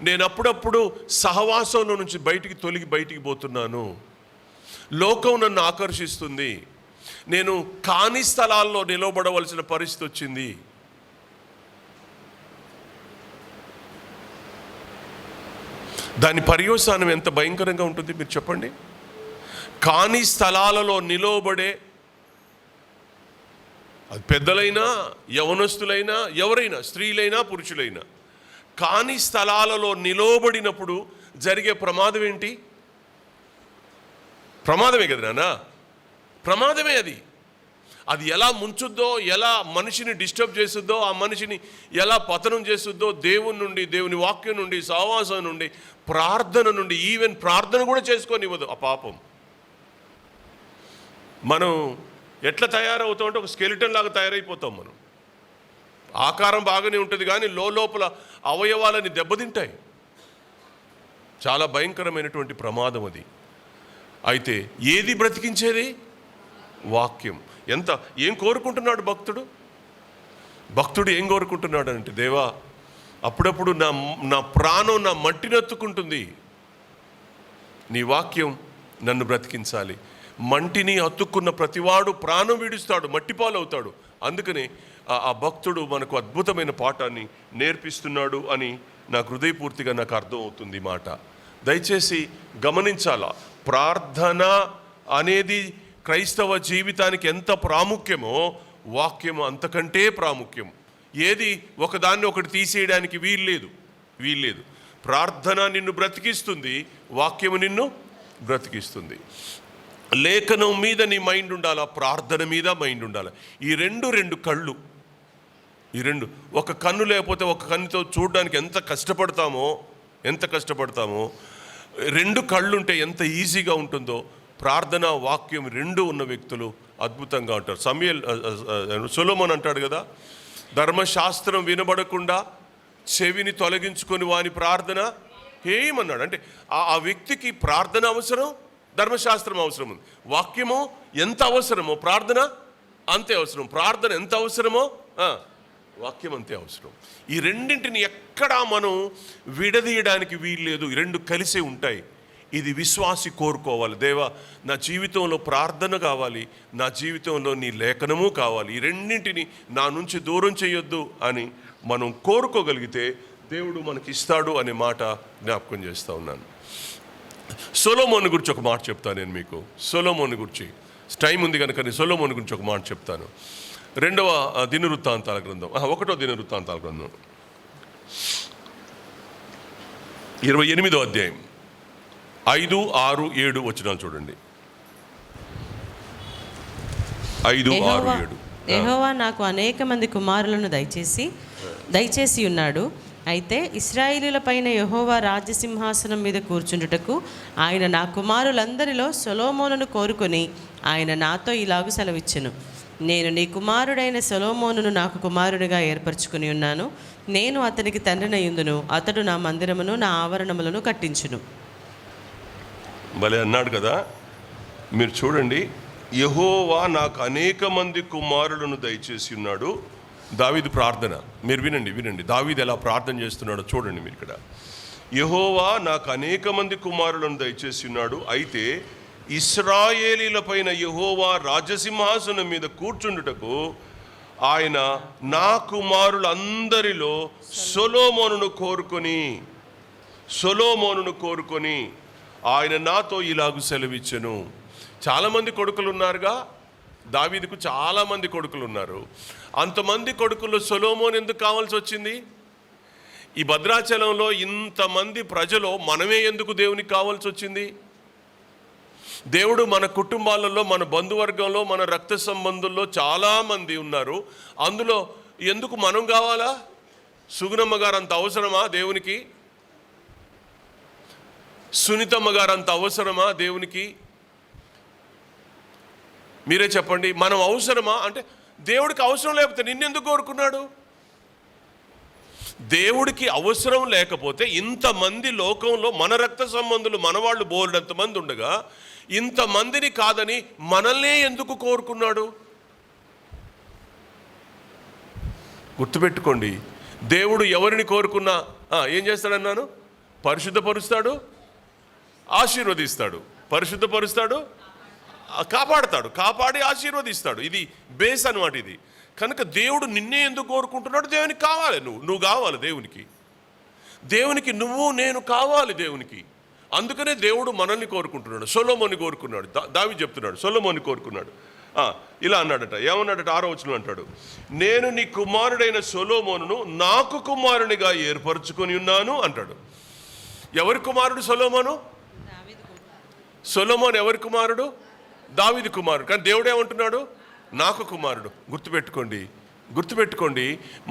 నేను అప్పుడప్పుడు సహవాసంలో నుంచి బయటికి పోతున్నాను, లోకం నన్ను ఆకర్షిస్తుంది, నేను కాని స్థలాల్లో నిలబడవలసిన పరిస్థితి వచ్చింది. దాని పర్యవసానం ఎంత భయంకరంగా ఉంటుంది మీరు చెప్పండి. కాని స్థలాలలో నిలబడే, అది పెద్దలైనా యవనస్తులైనా ఎవరైనా, స్త్రీలైనా పురుషులైనా, కాని స్థలాలలో నిలబడినప్పుడు జరిగే ప్రమాదం ఏంటి? ప్రమాదమే కదా నాన్న, ప్రమాదమే. అది ఎలా ముంచుద్దో, ఎలా మనిషిని డిస్టర్బ్ చేస్తుందో, ఆ మనిషిని ఎలా పతనం చేస్తుందో, దేవుని నుండి, దేవుని వాక్యం నుండి, సహవాసం నుండి, ప్రార్థన నుండి, ఈవెన్ ప్రార్థన కూడా చేసుకోనివ్వదు ఆ పాపం. మనం ఎట్లా తయారవుతాం అంటే ఒక స్కెలిటన్ లాగా తయారైపోతాం. మనం ఆకారం బాగానే ఉంటుంది కానీ లోపల అవయవాలని దెబ్బతింటాయి. చాలా భయంకరమైనటువంటి ప్రమాదం అది. అయితే ఏది బ్రతికించేది? వాక్యం. ఏం కోరుకుంటున్నాడు భక్తుడు ఏం కోరుకుంటున్నాడు అంటే, దేవా, అప్పుడప్పుడు నా ప్రాణం నా మట్టిని హత్తుకుంటుంది, నీ వాక్యం నన్ను బ్రతికించాలి. మంటిని హత్తుకున్న ప్రతివాడు ప్రాణం విడుస్తాడు, మట్టిపాలవుతాడు. అందుకని ఆ భక్తుడు మనకు అద్భుతమైన పాఠాన్ని నేర్పిస్తున్నాడు అని నాకు హృదయపూర్తిగా నాకు అర్థం అవుతుంది మాట. దయచేసి గమనించాలా, ప్రార్థన అనేది క్రైస్తవ జీవితానికి ఎంత ప్రాముఖ్యమో వాక్యం అంతకంటే ప్రాముఖ్యం. ఏది ఒకదాన్ని ఒకటి తీసేయడానికి వీల్లేదు. ప్రార్థన నిన్ను బ్రతికిస్తుంది, వాక్యము నిన్ను బ్రతికిస్తుంది. లేఖనం మీద నీ మైండ్ ఉండాలా, ప్రార్థన మీద మైండ్ ఉండాలి. ఈ రెండు కళ్ళు, ఒక కన్ను లేకపోతే ఒక కన్నుతో చూడడానికి ఎంత కష్టపడతామో, రెండు కళ్ళు ఉంటే ఎంత ఈజీగా ఉంటుందో, ప్రార్థన వాక్యం రెండు ఉన్న వ్యక్తులు అద్భుతంగా ఉంటారు. సొలొమోను అంటాడు కదా, ధర్మశాస్త్రం వినబడకుండా చెవిని తొలగించుకొని వాని ప్రార్థన ఏమన్నాడు అంటే, ఆ వ్యక్తికి ప్రార్థన అవసరం, ధర్మశాస్త్రం అవసరం ఉంది. వాక్యము ఎంత అవసరమో ప్రార్థన అంతే అవసరం. ప్రార్థన ఎంత అవసరమో వాక్యం అంతే అవసరం. ఈ రెండింటిని ఎక్కడా మనం విడదీయడానికి వీల్లేదు. ఈ రెండు కలిసే ఉంటాయి. ఇది విశ్వాసి కోరుకోవాలి. దేవా, నా జీవితంలో ప్రార్థన కావాలి, నా జీవితంలో నీ లేఖనము కావాలి, ఈ రెండింటిని నా నుంచి దూరం చేయొద్దు అని మనం కోరుకోగలిగితే దేవుడు మనకి ఇస్తాడు అనే మాట జ్ఞాపకం చేస్తూ ఉన్నాను. సొలొమోను గురించి ఒక మాట చెప్తాను నేను మీకు. సొలొమోను గురించి టైం ఉంది కనుక నేను సొలొమోను గురించి ఒక మాట చెప్తాను. 2వ దినవృత్తాంతాల గ్రంథం, 1వ దినవృత్తాంతాల గ్రంథం 28వ అధ్యాయం 5, 6, 7 వచనాలు చూడండి. 5, 6, 7. యెహోవా నాకు అనేక మంది కుమారులను దయచేసి ఉన్నాడు. అయితే ఇశ్రాయేలీయుల పైన యెహోవా రాజ్యసింహాసనం మీద కూర్చుండుటకు ఆయన నా కుమారులందరిలో సొలొమోనును కోరుకొని ఆయన నాతో ఇలాగు సెలవిచ్చెను. నేను నీ కుమారుడైన సొలొమోనును నాకు కుమారుడిగా ఏర్పరచుకుని ఉన్నాను. నేను అతనికి తండ్రినయుందును, అతడు నా మందిరమును నా ఆవరణములను కట్టించును. భలే అన్నాడు కదా. మీరు చూడండి, యెహోవా నాకు అనేక మంది కుమారులను దయచేసి ఉన్నాడు. దావీదు ప్రార్థన మీరు వినండి. దావీదు ఎలా ప్రార్థన చేస్తున్నాడో చూడండి మీరు ఇక్కడ. యెహోవా నాకు అనేక మంది కుమారులను దయచేసి ఉన్నాడు. అయితే ఇశ్రాయేలీల పైన యెహోవా రాజసింహాసనం మీద కూర్చుండుటకు ఆయన నా కుమారులందరిలో సొలొమోనును కోరుకొని ఆయన నాతో ఇలాగు సెలవిచ్చెను. చాలామంది కొడుకులు ఉన్నారుగా, దావీదుకు చాలామంది కొడుకులు ఉన్నారు. అంతమంది కొడుకుల్లో సొలొమోను ఎందుకు కావాల్సి వచ్చింది? ఈ భద్రాచలంలో ఇంతమంది ప్రజలు మనమే ఎందుకు దేవునికి కావాల్సి వచ్చింది? దేవుడు మన కుటుంబాలలో, మన బంధువర్గంలో, మన రక్త సంబంధుల్లో చాలామంది ఉన్నారు. అందులో ఎందుకు మనం కావాలా? సుగుణమ్మ గారు అంత అవసరమా దేవునికి? సునీతమ్మ గారు అంత అవసరమా దేవునికి? మీరే చెప్పండి. మనం అవసరమా? అంటే దేవుడికి అవసరం లేకపోతే నిన్నెందుకు కోరుకున్నాడు? దేవుడికి అవసరం లేకపోతే ఇంతమంది లోకంలో మన రక్త సంబంధులు మనవాళ్ళు బోలెడంతమంది ఉండగా ఇంతమందిని కాదని మనల్నే ఎందుకు కోరుకున్నాడు? గుర్తుపెట్టుకోండి, దేవుడు ఎవరిని కోరుకున్నా ఏం చేస్తాడన్నాను? పరిశుద్ధపరుస్తాడు, ఆశీర్వదిస్తాడు. పరిశుద్ధపరుస్తాడు, కాపాడతాడు, కాపాడి ఆశీర్వదిస్తాడు. ఇది బేస్ అన్నమాట ఇది. కనుక దేవుడు నిన్నే ఎందుకు కోరుకుంటున్నాడు? దేవునికి కావాలి, నువ్వు కావాలి దేవునికి నువ్వు నేను కావాలి దేవునికి. అందుకనే దేవుడు మనల్ని కోరుకుంటున్నాడు. సొలొమోని కోరుకున్నాడు. దావీదు చెప్తున్నాడు సొలొమోని కోరుకున్నాడు. ఇలా అన్నాడట, ఏమన్నాడట? 6వ వచనం అంటాడు, నేను నీ కుమారుడైన సొలొమోనును నాకు కుమారునిగా ఏర్పరచుకొని ఉన్నాను అంటాడు. ఎవరి కుమారుడు సొలొమోను? సొలొమోను ఎవరి కుమారుడు? దావీదు కుమారుడు. కానీ దేవుడు ఏమంటున్నాడు? నాకు కుమారుడు. గుర్తుపెట్టుకోండి,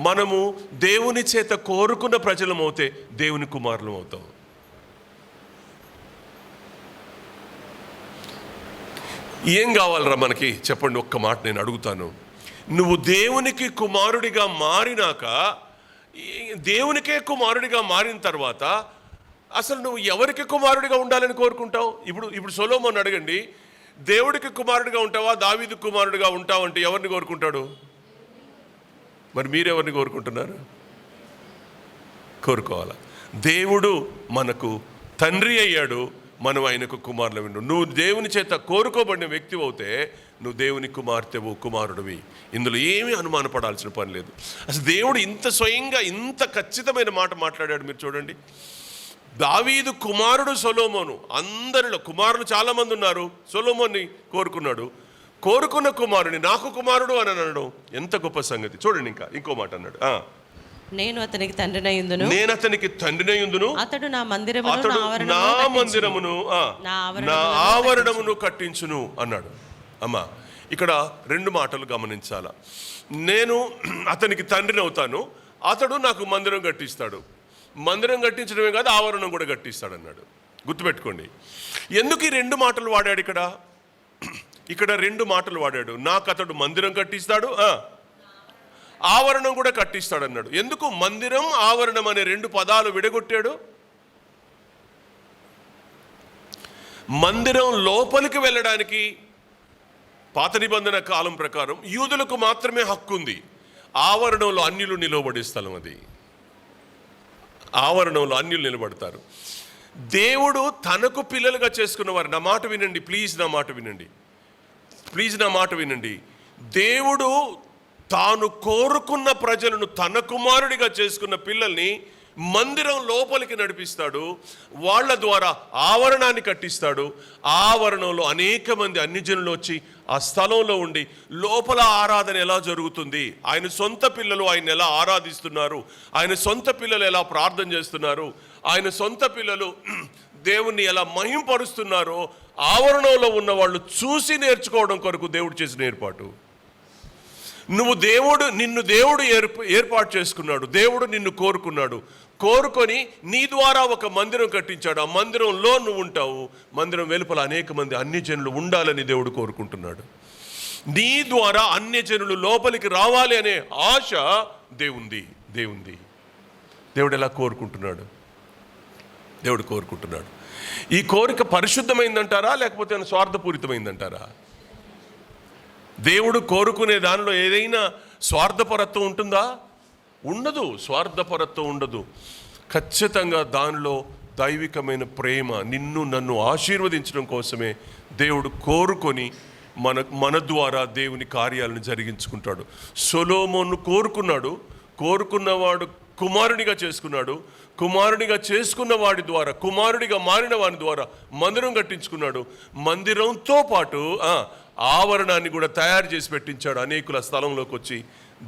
మనము దేవుని చేత కోరుకున్న ప్రజలమవుతే దేవుని కుమారులం అవుతాం. ఏం కావాలరా మనకి? చెప్పండి, ఒక్క మాట నేను అడుగుతాను. నువ్వు దేవునికి కుమారుడిగా మారినాక, దేవునికే కుమారుడిగా మారిన తర్వాత అసలు నువ్వు ఎవరికి కుమారుడిగా ఉండాలని కోరుకుంటావు? ఇప్పుడు సొలొమోను అడగండి, దేవుడికి కుమారుడిగా ఉంటావా, దావీదు కుమారుడిగా ఉంటావు అంటే ఎవరిని కోరుకుంటాడు? మరి మీరెవరిని కోరుకుంటున్నారు? కోరుకోవాలా? దేవుడు మనకు తండ్రి అయ్యాడు, మనం ఆయనకు కుమారులు. నువ్వు దేవుని చేత కోరుకోబడిన వ్యక్తి అవుతే నువ్వు దేవుని కుమార్తెవు, కుమారుడివి. ఇందులో ఏమీ అనుమానపడాల్సిన పని లేదు. అసలు దేవుడు ఇంత స్వయంగా ఇంత ఖచ్చితమైన మాట మాట్లాడాడు. మీరు చూడండి, దావీదు కుమారుడు సొలొమోను. అందరిలో కుమారులు చాలామంది ఉన్నారు, సొలొమోన్ని కోరుకున్నాడు. కోరుకున్న కుమారుని నాకు కుమారుడు అని అనడం ఎంత గొప్ప సంగతి. చూడండి, ఇంకో మాట అన్నాడు, నేను అతనికి తండ్రినయుందును, అతడు నా మందిరమును నా ఆవరణమును కట్టించును అన్నాడు. అమ్మా, ఇక్కడ 2 మాటలు గమనించాల. నేను అతనికి తండ్రిని అవుతాను, అతడు నాకు మందిరం కట్టిస్తాడు. మందిరం కట్టించడమే కాదు, ఆవరణం కూడా కట్టిస్తాడు అన్నాడు. గుర్తుపెట్టుకోండి, ఎందుకు ఈ 2 మాటలు వాడాడు ఇక్కడ 2 మాటలు వాడాడు. నాకు అతడు మందిరం కట్టిస్తాడు, ఆవరణం కూడా కట్టిస్తాడు అన్నాడు. ఎందుకు మందిరం, ఆవరణం అనే 2 పదాలు విడగొట్టాడు? మందిరం లోపలికి వెళ్ళడానికి పాత నిబంధన కాలం ప్రకారం యూదులకు మాత్రమే హక్కు ఉంది. ఆవరణంలో అన్యులు నిలవబడే స్థలం అది. ఆవరణంలో అన్యులు నిలబడతారు. దేవుడు తనకు పిల్లలుగా చేసుకున్నవారు, నా మాట వినండి ప్లీజ్, నా మాట వినండి ప్లీజ్, నా మాట వినండి. దేవుడు తాను కోరుకున్న ప్రజలను తన కుమారుడిగా చేసుకున్న పిల్లల్ని మందిరం లోపలికి నడిపిస్తాడు. వాళ్ళ ద్వారా ఆవరణాన్ని కట్టిస్తాడు. ఆవరణంలో అనేక మంది అన్యజనులు వచ్చి ఆ స్థలంలో ఉండి లోపల ఆరాధన ఎలా జరుగుతుంది, ఆయన సొంత పిల్లలు ఆయన ఎలా ఆరాధిస్తున్నారు, ఆయన సొంత పిల్లలు ఎలా ప్రార్థన చేస్తున్నారు, ఆయన సొంత పిల్లలు దేవుణ్ణి ఎలా మహింపరుస్తున్నారో ఆవరణంలో ఉన్న వాళ్ళు చూసి నేర్చుకోవడం కొరకు దేవుడు చేసిన ఏర్పాటు. నిన్ను దేవుడు ఏర్పాటు చేసుకున్నాడు. దేవుడు నిన్ను కోరుకున్నాడు. కోరుకొని నీ ద్వారా ఒక మందిరం కట్టించాడు. ఆ మందిరంలో నువ్వు ఉంటావు. మందిరం వెలుపల అనేక మంది అన్యజనులు ఉండాలని దేవుడు కోరుకుంటున్నాడు. నీ ద్వారా అన్యజనులు లోపలికి రావాలి అనే ఆశ దేవుంది. దేవుడు ఎలా కోరుకుంటున్నాడు? దేవుడు కోరుకుంటున్నాడు. ఈ కోరిక పరిశుద్ధమైందంటారా లేకపోతే స్వార్థపూరితమైందంటారా? దేవుడు కోరుకునే దానిలో ఏదైనా స్వార్థపరత్వం ఉంటుందా? ఉండదు. స్వార్థపరత్వం ఉండదు. ఖచ్చితంగా దానిలో దైవికమైన ప్రేమ, నిన్ను నన్ను ఆశీర్వదించడం కోసమే దేవుడు కోరుకొని మన ద్వారా దేవుని కార్యాలను జరిగించుకుంటాడు. సొలొమోను కోరుకున్నవాడు కుమారునిగా చేసుకున్నాడు. కుమారునిగా చేసుకున్న వాడి ద్వారా, కుమారుడిగా మారిన వాని ద్వారా మందిరం కట్టించుకున్నాడు. మందిరంతో పాటు ఆవరణాన్ని కూడా తయారు చేసి పెట్టించాడు. అనేకుల స్థలంలోకి వచ్చి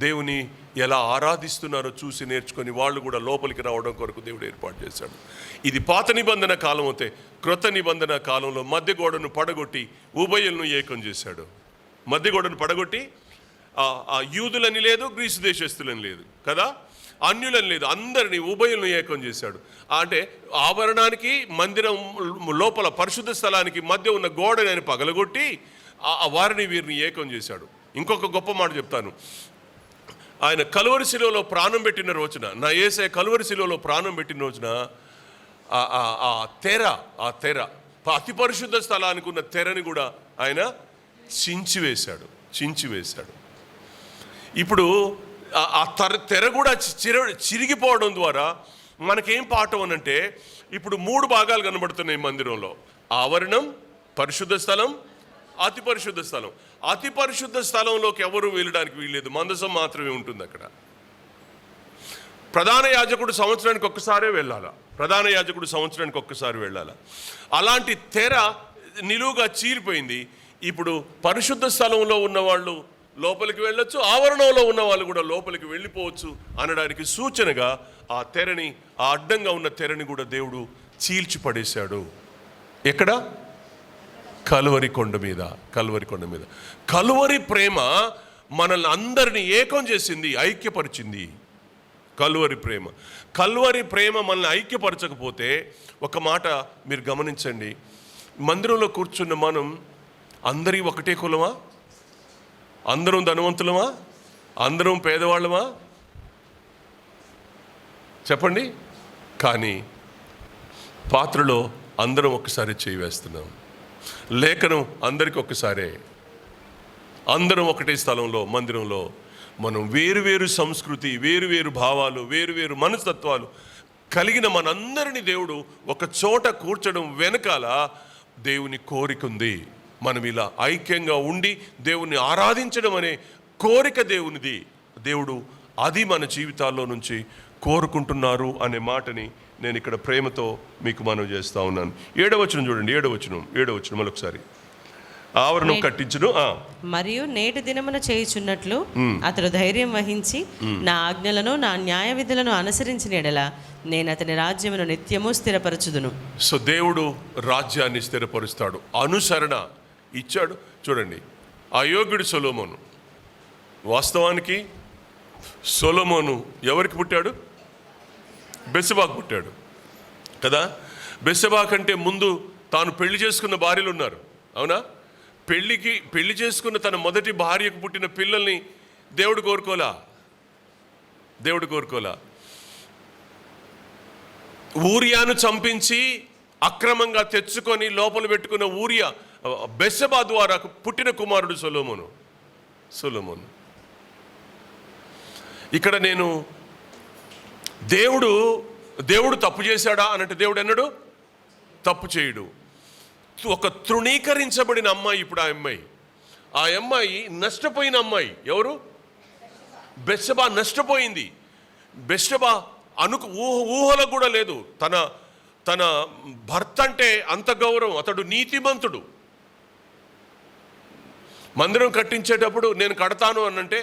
దేవుని ఎలా ఆరాధిస్తున్నారో చూసి నేర్చుకొని వాళ్ళు కూడా లోపలికి రావడం కొరకు దేవుడు ఏర్పాటు చేశాడు. ఇది పాత నిబంధన కాలం అయితే, క్రొత్త నిబంధన కాలంలో మధ్య గోడను పడగొట్టి ఉభయులను ఏకం చేశాడు. మధ్య గోడను పడగొట్టి ఆ యూదులని లేదు, గ్రీసు దేశస్తులని లేదు కదా, అన్యులని లేదు, అందరినీ ఉభయులను ఏకం చేశాడు. అంటే ఆవరణానికి మందిరం లోపల పరిశుద్ధ స్థలానికి మధ్య ఉన్న గోడని ఆయన పగలగొట్టి వారిని వీరిని ఏకం చేశాడు. ఇంకొక గొప్ప మాట చెప్తాను. ఆయన కలువరి శిలువలో ప్రాణం పెట్టిన రోజున, నా యేసయ్య కలువరి శిలువలో ప్రాణం పెట్టిన రోజున ఆ తెర అతి పరిశుద్ధ స్థలానికి ఉన్న తెరని కూడా ఆయన చించివేశాడు. ఇప్పుడు ఆ తెర కూడా చిరిగిపోవడం ద్వారా మనకేం పాఠం అనంటే, ఇప్పుడు 3 భాగాలు కనబడుతున్నాయి మందిరంలో: ఆవరణం, పరిశుద్ధ స్థలం, అతి పరిశుద్ధ స్థలం. అతి పరిశుద్ధ స్థలంలోకి ఎవరు వెళ్ళడానికి వీల్లేదు, మందసం మాత్రమే ఉంటుంది అక్కడ. ప్రధాన యాజకుడు సంవత్సరానికి ఒక్కసారి వెళ్ళాలా. అలాంటి తెర నిలువుగా చీలిపోయింది. ఇప్పుడు పరిశుద్ధ స్థలంలో ఉన్నవాళ్ళు లోపలికి వెళ్ళొచ్చు, ఆవరణంలో ఉన్న వాళ్ళు కూడా లోపలికి వెళ్ళిపోవచ్చు అనడానికి సూచనగా ఆ అడ్డంగా ఉన్న తెరని కూడా దేవుడు చీల్చి పడేశాడు. ఎక్కడ? కలువరి కొండ మీద. కలువరి ప్రేమ మనల్ని అందరినీ ఏకం చేసింది, ఐక్యపరిచింది. కలువరి ప్రేమ మనల్ని ఐక్యపరచకపోతే, ఒక మాట మీరు గమనించండి, మందిరంలో కూర్చున్న మనం అందరి ఒకటే కులమా? అందరం ధనవంతులమా? అందరం పేదవాళ్ళమా? చెప్పండి. కానీ పాత్రలో అందరం ఒక్కసారి చేయి వేస్తున్నాం. లేఖనం అందరికీ ఒక్కసారే. అందరం ఒకటే స్థలంలో, మందిరంలో మనం వేరువేరు సంస్కృతి, వేరువేరు భావాలు, వేరువేరు మనస్తత్వాలు కలిగిన మనందరినీ దేవుడు ఒక చోట కూర్చడం వెనకాల దేవుని కోరికుంది. మనం ఇలా ఐక్యంగా ఉండి దేవుణ్ణి ఆరాధించడం అనే కోరిక దేవునిది. దేవుడు అది మన జీవితాల్లో నుంచి కోరుకుంటున్నారు అనే మాటని నేను ఇక్కడ ప్రేమతో మీకు మనవి చేస్తా ఉన్నాను. 7వ వచనం చూడండి. 7వ వచనం మరొకసారి. ఆవరణం కట్టించును, మరియు నేటి దినమున చేయుచున్నట్లు అతడు ధైర్యం వహించి నా ఆజ్ఞలను నా న్యాయ విధులను అనుసరించిన ఎడల నేను అతని రాజ్యమును నిత్యము స్థిరపరచుదును. సో దేవుడు రాజ్యాన్ని స్థిరపరుస్తాడు. అనుసరణ ఇచ్చాడు. చూడండి, అయోగ్యుడు సొలొమోను. వాస్తవానికి సొలొమోను ఎవరికి పుట్టాడు? బెత్షెబాకు పుట్టాడు కదా. బెత్షెబా కంటే ముందు తాను పెళ్లి చేసుకున్న భార్యలు ఉన్నారు, అవునా? పెళ్లి చేసుకున్న తన మొదటి భార్యకు పుట్టిన పిల్లల్ని దేవుడు కోరుకోలా. ఊరియాను చంపించి అక్రమంగా తెచ్చుకొని లోపల పెట్టుకున్న ఊరియా, బెత్షెబా ద్వారా పుట్టిన కుమారుడు సొలొమోను. ఇక్కడ దేవుడు తప్పు చేశాడా అనంటే దేవుడు అన్నాడు, తప్పు చేయడు. ఒక తృణీకరించబడిన అమ్మాయి ఇప్పుడు ఆ అమ్మాయి నష్టపోయిన అమ్మాయి. ఎవరు? బెత్షెబా నష్టపోయింది. బెత్షెబా ఊహలో కూడా లేదు. తన భర్త అంటే అంత గౌరవం, అతడు నీతిమంతుడు. మందిరం కట్టించేటప్పుడు నేను కడతాను అనంటే,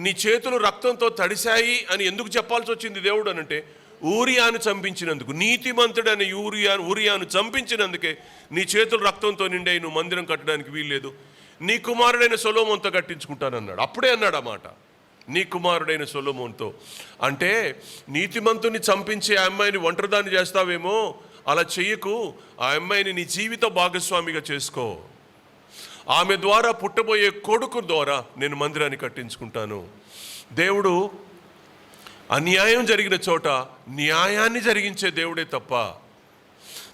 నీ చేతులు రక్తంతో తడిశాయి అని ఎందుకు చెప్పాల్సి వచ్చింది దేవుడు అనంటే, ఊరియాను చంపించినందుకు. నీతిమంతుడని ఊరియాను చంపించినందుకే నీ చేతులు రక్తంతో నిండాయి, నువ్వు మందిరం కట్టడానికి వీల్లేదు, నీ కుమారుడైన సొలొమోనుతో కట్టించుకుంటానన్నాడు. అప్పుడే అన్నాడు ఆ మాట, నీ కుమారుడైన సొలొమోనుతో. అంటే నీతిమంతుని చంపించే ఆ అమ్మాయిని ఒంటరిదాన్ని చేస్తావేమో, అలా చెయ్యకు. ఆ అమ్మాయిని నీ జీవిత భాగస్వామిగా చేసుకో. ఆమె ద్వారా పుట్టబోయే కొడుకు ద్వారా నేను మందిరాన్ని కట్టించుకుంటాను. దేవుడు అన్యాయం జరిగిన చోట న్యాయాన్ని జరిగించే దేవుడే తప్ప,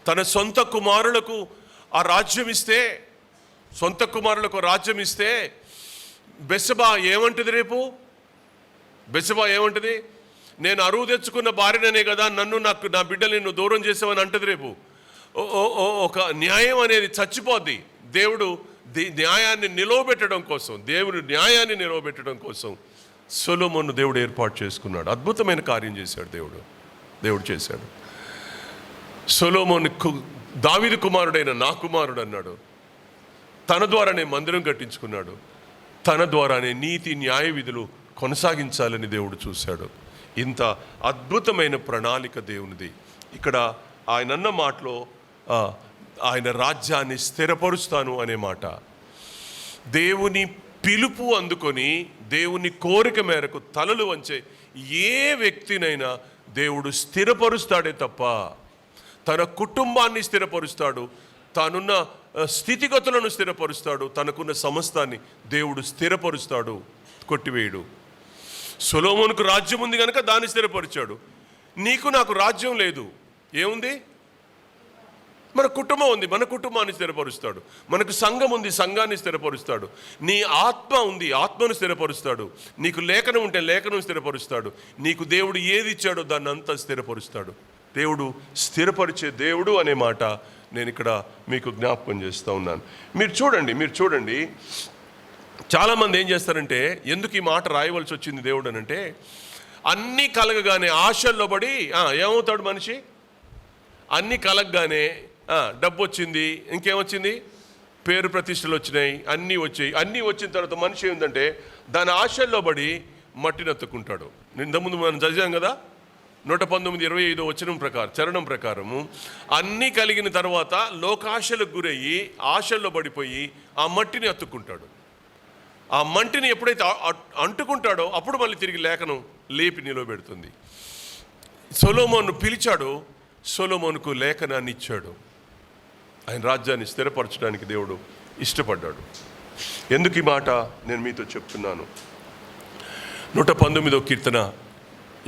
తన సొంత కుమారులకు ఆ రాజ్యం ఇస్తే, బెత్షెబా ఏమంటది? రేపు బెత్షెబా ఏమంటది? నేను అరువు తెచ్చుకున్న భార్యనే కదా, నా బిడ్డలు నిన్ను దూరం చేసావని అంటది రేపు. ఒక న్యాయం అనేది చచ్చిపోద్ది. దేవుడు న్యాయాన్ని నిలవబెట్టడం కోసం సొలొమోను దేవుడు ఏర్పాటు చేసుకున్నాడు. అద్భుతమైన కార్యం చేశాడు దేవుడు చేశాడు. సొలొమోను దావీదు కుమారుడైన నా కుమారుడు అన్నాడు. తన ద్వారానే మందిరం కట్టించుకున్నాడు. తన ద్వారానే నీతి న్యాయ విధులు కొనసాగించాలని దేవుడు చూశాడు. ఇంత అద్భుతమైన ప్రణాళిక దేవునిది. ఇక్కడ ఆయన అన్న మాటలో ఆయన రాజ్యాన్ని స్థిరపరుస్తాను అనే మాట. దేవుని పిలుపు అందుకొని దేవుని కోరిక మేరకు తలలు వంచే ఏ వ్యక్తినైనా దేవుడు స్థిరపరుస్తాడే తప్ప, తన కుటుంబాన్ని స్థిరపరుస్తాడు, తానున్న స్థితిగతులను స్థిరపరుస్తాడు, తనకున్న సమస్తాన్ని దేవుడు స్థిరపరుస్తాడు, కొట్టివేయడు. సొలొమోనుకు రాజ్యం ఉంది కనుక దాన్ని స్థిరపరిచాడు. నీకు నాకు రాజ్యం లేదు, ఏముంది? మన కుటుంబం ఉంది, మన కుటుంబాన్ని స్థిరపరుస్తాడు. మనకు సంఘం ఉంది, సంఘాన్ని స్థిరపరుస్తాడు. నీ ఆత్మ ఉంది, ఆత్మను స్థిరపరుస్తాడు. నీకు లేఖనం ఉంటే లేఖనం స్థిరపరుస్తాడు. నీకు దేవుడు ఏది ఇచ్చాడో దాన్ని అంతా స్థిరపరుస్తాడు. దేవుడు స్థిరపరిచే దేవుడు అనే మాట నేను ఇక్కడ మీకు జ్ఞాపకం చేస్తూ ఉన్నాను. మీరు చూడండి చాలామంది ఏం చేస్తారంటే, ఎందుకు ఈ మాట రాయవలసి వచ్చింది దేవుడు అని అంటే, అన్నీ కలగగానే ఆశల్లో పడి ఏమవుతాడు మనిషి? అన్నీ కలగగానే డబ్బు వచ్చింది, ఇంకేమొచ్చింది? పేరు ప్రతిష్టలు వచ్చినాయి, అన్నీ వచ్చిన తర్వాత మనిషి ఏంటంటే దాని ఆశల్లో పడి మట్టినెత్తుకుంటాడు. ఇంతకుముందు మనం చదివాం కదా, 119:25 చరణం ప్రకారము అన్నీ కలిగిన తర్వాత లోకాశలకు గురయ్యి ఆశల్లో పడిపోయి ఆ మట్టిని అత్తుకుంటాడు. ఆ మంటిని ఎప్పుడైతే అంటుకుంటాడో అప్పుడు మళ్ళీ తిరిగి లేఖనం లేపి నిలవబెడుతుంది. సొలొమోను పిలిచాడు, సొలొమోనుకు లేఖనాన్ని ఇచ్చాడు. ఆయన రాజ్యాన్ని స్థిరపరచడానికి దేవుడు ఇష్టపడ్డాడు. ఎందుకు ఈ మాట నేను మీతో చెప్తున్నాను? 119వ కీర్తన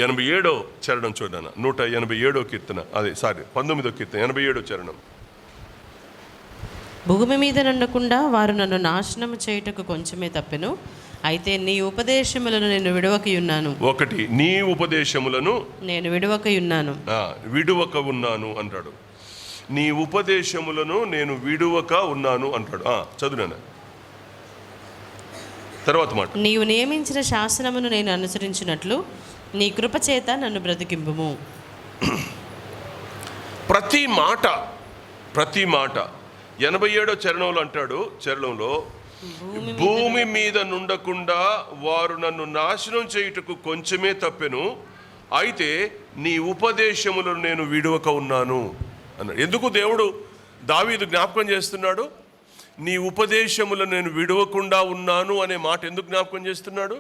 87వ చరణం చూడనా. 187వ కీర్తన 19వ కీర్తన 87వ చరణం. భూమి మీద నుండకుండా వారు నన్ను నాశనము చేయుటకు కొంచెమే తప్పెను, అయితే నీ ఉపదేశములను నేను విడువకయున్నాను. నీ ఉపదేశములను నేను విడువక ఉన్నాను అంటాడు. నీ ఉపదేశములను నేను విడువక ఉన్నాను అంటాడు. చదువునా తర్వాత మాట. నీవు నియమించిన శాసనమును నేను అనుసరించినట్లు నీ కృపచేత నన్ను బ్రతికింపుము. ప్రతి మాట 87వ చరణంలో అంటాడు, చరణంలో భూమి మీద నుండకుండా వారు నన్ను నాశనం చేయుటకు కొంచెమే తప్పెను, అయితే నీ ఉపదేశములను నేను విడువక ఉన్నాను అన్నాడు. ఎందుకు దేవుడు దావీదు జ్ఞాపకం చేస్తున్నాడు? నీ ఉపదేశములను నేను విడవకుండా ఉన్నాను అనే మాట ఎందుకు జ్ఞాపకం చేస్తున్నాడు?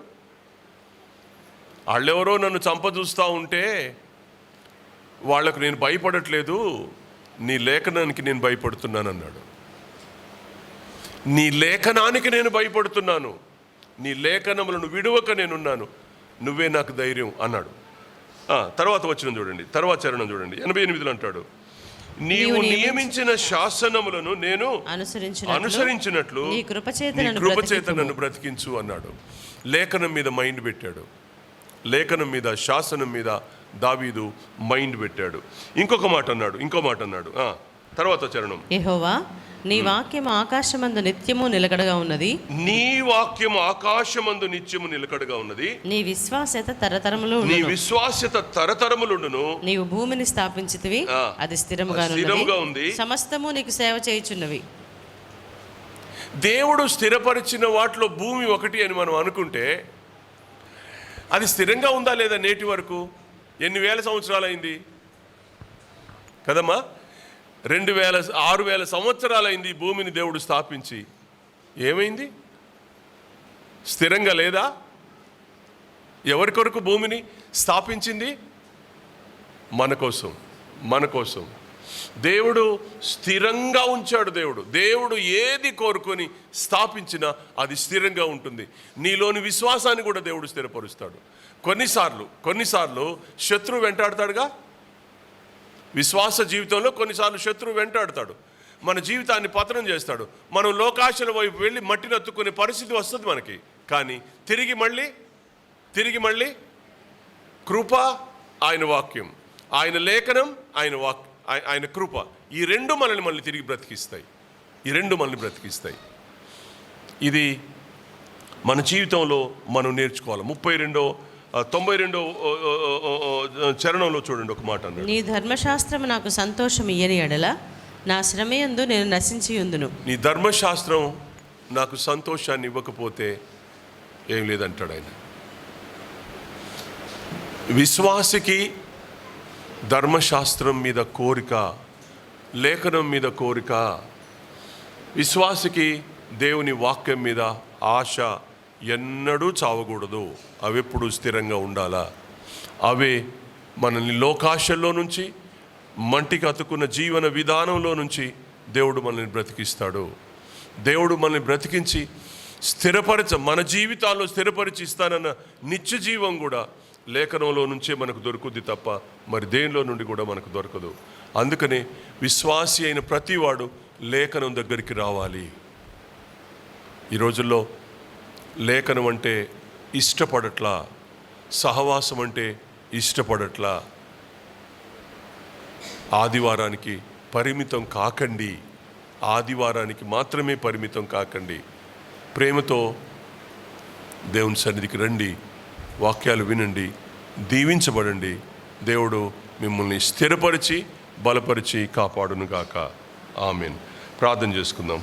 వాళ్ళెవరో నన్ను చంపదూస్తూ ఉంటే వాళ్లకు నేను భయపడట్లేదు, నీ లేఖనానికి నేను భయపడుతున్నాను అన్నాడు. నీ లేఖనానికి నేను భయపడుతున్నాను, నీ లేఖనములను విడువక నేనున్నాను, నువ్వే నాకు ధైర్యం అన్నాడు. తర్వాత వచనం చూడండి, తర్వాత చరణం చూడండి. 88లో అంటాడు, నీవు నియమించిన శాసనములను నేను అనుసరించినట్లు నీ కృపచేత నన్ను బ్రతికించు అన్నాడు. లేఖనం మీద మైండ్ పెట్టాడు, లేఖనం మీద శాసనం మీద దావీదు మైండ్ పెట్టాడు. ఇంకో మాట అన్నాడు, తర్వాత చరణం. యెహోవా, నీ వాక్యం ఆకాశమందు నిత్యము నిలకడగా ఉన్నది. నీ వాక్యం ఆకాశమందు నిత్యము నిలకడగా ఉన్నది. నీ విశ్వాస్యత తరతరములు నీ విశ్వాస్యత తరతరములుండును. నీవు భూమిని స్థాపించితివి, అది స్థిరముగా ఉంది. సమస్తము నీకు సేవ చేయుచున్నవి. దేవుడు స్థిరపరిచిన వాటిలో భూమి ఒకటి అని మనం అనుకుంటే అది స్థిరంగా ఉందా లేదా? నేటి వరకు ఎన్ని వేల సంవత్సరాలైంది కదమ్మా? 6,000 సంవత్సరాలైంది భూమిని దేవుడు స్థాపించి. ఏమైంది? స్థిరంగా లేదా? ఎవరి కొరకు భూమిని స్థాపించింది? మన కోసం దేవుడు స్థిరంగా ఉంచాడు. దేవుడు ఏది కోరుకొని స్థాపించినా అది స్థిరంగా ఉంటుంది. నీలోని విశ్వాసాన్ని కూడా దేవుడు స్థిరపరుస్తాడు. కొన్నిసార్లు శత్రువు వెంటాడతాడుగా. విశ్వాస జీవితంలో కొన్నిసార్లు శత్రువు వెంటాడతాడు, మన జీవితాన్ని పతనం చేస్తాడు. మనం లోకాశల వైపు వెళ్ళి మట్టిని అత్తుకునే పరిస్థితి వస్తుంది మనకి. కానీ తిరిగి మళ్ళీ కృప, ఆయన వాక్యం, ఆయన లేఖనం, ఆయన కృప, ఈ రెండు మనల్ని మళ్ళీ తిరిగి బ్రతికిస్తాయి. ఇది మన జీవితంలో మనం నేర్చుకోవాలి. 92 చరణంలో చూడండి ఒక మాట అన్నాడు. నీ ధర్మశాస్త్రం నాకు సంతోషం ఇయ్యని ఎడల నా శ్రమయందు నేను నశించి ఉందును. నీ ధర్మశాస్త్రం నాకు సంతోషాన్ని ఇవ్వకపోతే ఏం లేదంటాడు ఆయన. విశ్వాసికి ధర్మశాస్త్రం మీద కోరిక, లేఖనం మీద కోరిక, విశ్వాసికి దేవుని వాక్యం మీద ఆశ ఎన్నడూ చావకూడదు. అవెప్పుడు స్థిరంగా ఉండాలా. అవే మనల్ని లోకాశల్లో నుంచి, మంటికి అతుకున్న జీవన విధానంలో నుంచి దేవుడు మనల్ని బ్రతికిస్తాడు. దేవుడు మనల్ని బ్రతికించి మన జీవితాల్లో స్థిరపరిచి ఇస్తానన్న నిత్య జీవం కూడా లేఖనంలో నుంచే మనకు దొరుకుద్ది తప్ప మరి దేనిలో నుండి కూడా మనకు దొరకదు. అందుకనే విశ్వాసి అయిన ప్రతివాడు లేఖనం దగ్గరికి రావాలి. ఈ రోజుల్లో లేఖనం అంటే ఇష్టపడట్లా, సహవాసం అంటే ఇష్టపడట్లా. ఆదివారానికి పరిమితం కాకండి, ఆదివారానికి మాత్రమే పరిమితం కాకండి. ప్రేమతో దేవుని సన్నిధికి రండి, వాక్యాలు వినండి, దీవించబడండి. దేవుడు మిమ్మల్ని స్థిరపరిచి బలపరిచి కాపాడునుగాక. ఆమేన్. ప్రార్థన చేసుకుందాం.